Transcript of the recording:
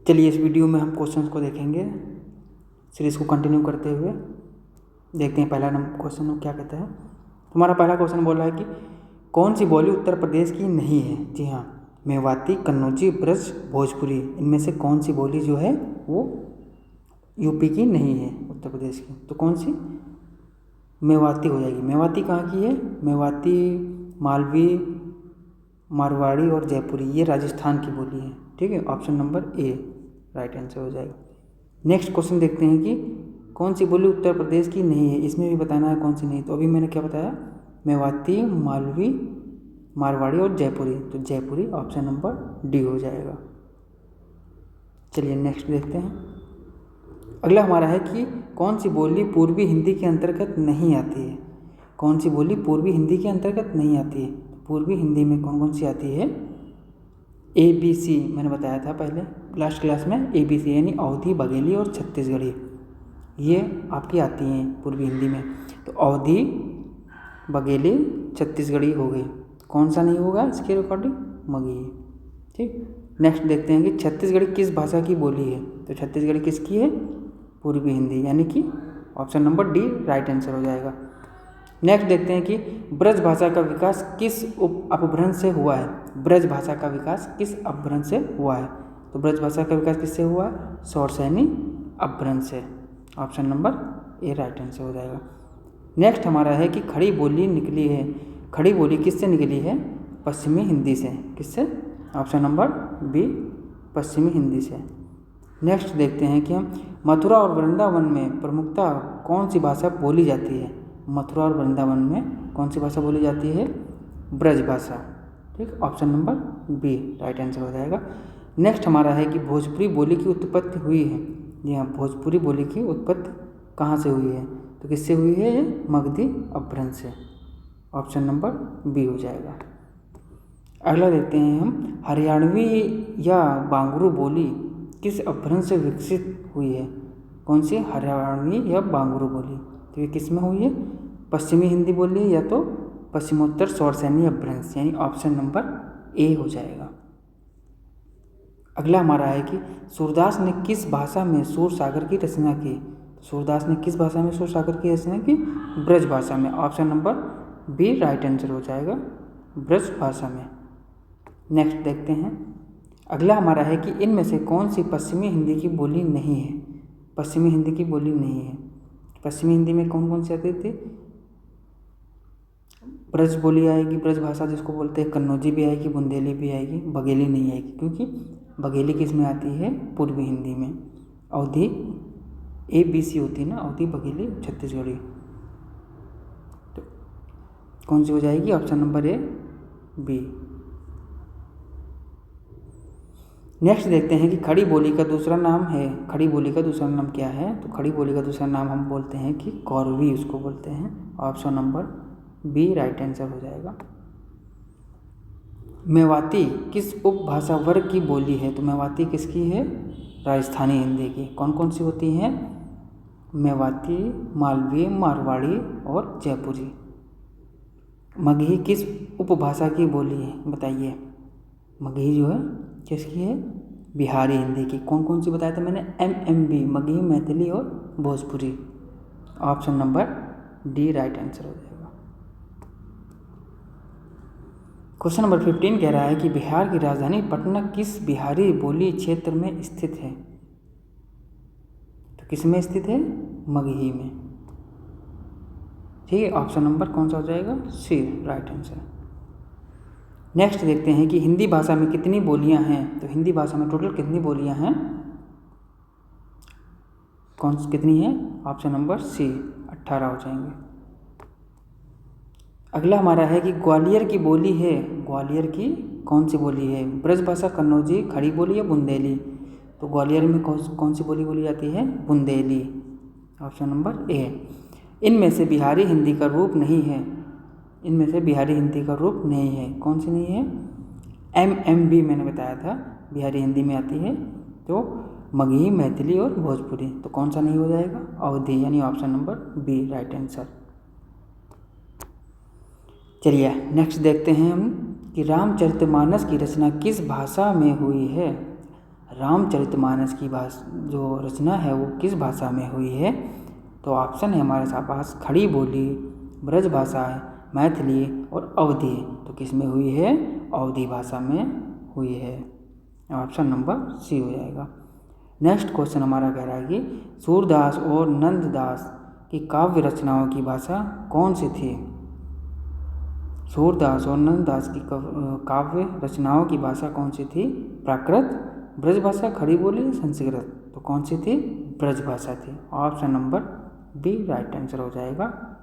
चलिए इस वीडियो में हम क्वेश्चंस को देखेंगे, सीरीज़ को कंटिन्यू करते हुए देखते हैं। पहला नंबर क्वेश्चन क्या कहता है। हमारा पहला क्वेश्चन बोल रहा है कि कौन सी बोली उत्तर प्रदेश की नहीं है। जी हाँ, मेवाती, कन्नौजी, ब्रज, भोजपुरी, इनमें से कौन सी बोली जो है वो यूपी की नहीं है, उत्तर प्रदेश की। तो कौन सी? मेवाती हो जाएगी। मेवाती कहाँ की है? मेवाती, मालवी, मारवाड़ी और जयपुरी, ये राजस्थान की बोली है। ठीक है, ऑप्शन नंबर ए राइट आंसर हो जाएगा। नेक्स्ट क्वेश्चन देखते हैं कि कौन सी बोली उत्तर प्रदेश की नहीं है। इसमें भी बताना है कौन सी नहीं। तो अभी मैंने क्या बताया, मेवाती, मालवी, मारवाड़ी और जयपुरी। तो जयपुरी ऑप्शन नंबर डी हो जाएगा। चलिए नेक्स्ट देखते हैं। अगला हमारा है कि कौन सी बोली पूर्वी हिंदी के अंतर्गत नहीं आती है। कौन सी बोली पूर्वी हिंदी के अंतर्गत नहीं आती है। पूर्वी हिंदी में कौन कौन सी आती है? ABC मैंने बताया था पहले लास्ट क्लास में। ABC यानी अवधी, बघेली और छत्तीसगढ़ी, ये आपकी आती हैं पूर्वी हिंदी में। तो अवधी, बघेली, छत्तीसगढ़ी हो गई। कौन सा नहीं होगा इसके रिकॉर्डिंग? मगही। ठीक, नेक्स्ट देखते हैं कि छत्तीसगढ़ी किस भाषा की बोली है। तो छत्तीसगढ़ी किसकी है? पूर्वी हिंदी, यानी कि option number D right answer हो जाएगा। नेक्स्ट देखते हैं कि ब्रज भाषा का विकास किस अपभ्रंश से हुआ है। ब्रज भाषा का विकास किस अपभ्रंश से हुआ है। तो ब्रज भाषा का विकास किससे हुआ है? शौरसैनी अपभ्रंश से। ऑप्शन नंबर ए राइट आंसर हो जाएगा। नेक्स्ट हमारा है कि खड़ी बोली निकली है। खड़ी बोली किससे निकली है? पश्चिमी हिंदी से। किससे? ऑप्शन नंबर बी पश्चिमी हिंदी से। नेक्स्ट देखते हैं कि हम मथुरा और वृंदावन में प्रमुखता कौन सी भाषा बोली जाती है। मथुरा और वृंदावन में कौन सी भाषा बोली जाती है? ब्रज भाषा। ठीक, option number B right answer हो जाएगा। नेक्स्ट हमारा है कि भोजपुरी बोली की उत्पत्ति हुई है। जी हाँ, भोजपुरी बोली की उत्पत्ति कहाँ से हुई है? तो किससे हुई है? ये मगधी अपभ्रंश से। ऑप्शन नंबर बी हो जाएगा। अगला देखते हैं हम, हरियाणवी या बांगरू बोली किस अपभ्रंश से विकसित हुई है। कौन सी? हरियाणवी या बांगरू बोली। तो ये किस में हुई है? पश्चिमी हिंदी बोली या तो पश्चिमोत्तर शौरसैनी अपभ्रंश, यानी ऑप्शन नंबर ए हो जाएगा। अगला हमारा है कि सूरदास ने किस भाषा में सूर सागर की रचना की। सूरदास ने किस भाषा में सूर सागर की रचना की? ब्रज भाषा में। Option number B right answer हो जाएगा, ब्रज भाषा में। नेक्स्ट देखते हैं। अगला हमारा है कि इनमें से कौन सी पश्चिमी हिंदी की बोली नहीं है। पश्चिमी हिंदी की बोली नहीं है। पश्चिमी हिंदी में कौन कौन सी आती थी? ब्रज बोली आएगी, ब्रज भाषा जिसको बोलते हैं। कन्नौजी भी आएगी, बुंदेली भी आएगी, बघेली नहीं आएगी, क्योंकि बघेली किस में आती है? पूर्वी हिंदी में। अवधी ABC होती है ना, अवधी, बघेली, छत्तीसगढ़ी। तो कौन सी हो जाएगी? Option number A B. Next देखते हैं कि खड़ी बोली का दूसरा नाम है। खड़ी बोली का दूसरा नाम क्या है? तो खड़ी बोली का दूसरा नाम हम बोलते हैं कि कौरवी, उसको बोलते हैं। Option number B right answer हो जाएगा। मेवाती किस उपभाषा वर्ग की बोली है। तो मेवाती किसकी है? राजस्थानी हिंदी की। कौन कौन सी होती हैं? मेवाती, मालवी, मारवाड़ी और जयपुरी। मगही किस उपभाषा की बोली है? बताइए। मगही जो है किसकी है? बिहारी हिंदी की। कौन कौन सी बताया था मैंने? MMB, मगही, मैथिली और Bhojpuri. Option number D right answer हो जाएगा। क्वेश्चन नंबर 15 कह रहा है कि बिहार की राजधानी पटना किस बिहारी बोली क्षेत्र में स्थित है। तो किस में स्थित है? मगही में। ठीक है, ऑप्शन नंबर कौन सा हो जाएगा? सी राइट आंसर। नेक्स्ट देखते हैं कि हिंदी भाषा में कितनी बोलियां हैं। तो हिंदी भाषा में टोटल कितनी बोलियां हैं? कितनी है? ऑप्शन नंबर सी 18 हो जाएंगे। अगला हमारा है कि ग्वालियर की बोली है। ग्वालियर की कौन सी बोली है? ब्रज भाषा, कन्नौजी, खड़ी बोली या बुंदेली। तो ग्वालियर में कौन सी बोली बोली जाती है? बुंदेली। Option number A. इनमें से बिहारी हिंदी का रूप नहीं है। इनमें से बिहारी हिंदी का रूप नहीं है। कौन सी नहीं है? MMB मैंने बताया था, बिहारी हिंदी में आती है। तो मगही, मैथिली और भोजपुरी। तो कौन सा नहीं हो जाएगा? अवधी, यानी option number B right answer. चलिए नेक्स्ट देखते हैं हम कि रामचरितमानस की रचना किस भाषा में हुई है। रामचरितमानस की जो रचना है वो किस भाषा में हुई है? तो ऑप्शन है हमारे पास खड़ी बोली, ब्रज भाषा है, मैथिली और अवधी। तो किस में हुई है? अवधी भाषा में हुई है। ऑप्शन नंबर सी हो जाएगा। नेक्स्ट क्वेश्चन हमारा कह रहा है कि सूरदास और नंददास की काव्य रचनाओं की भाषा कौन सी थी? सूरदास और नंददास की काव्य रचनाओं की भाषा कौन सी थी? प्राकृत, ब्रज भाषा, खड़ी बोली, संस्कृत। तो कौन सी थी? ब्रज भाषा थी। Option number B right answer हो जाएगा।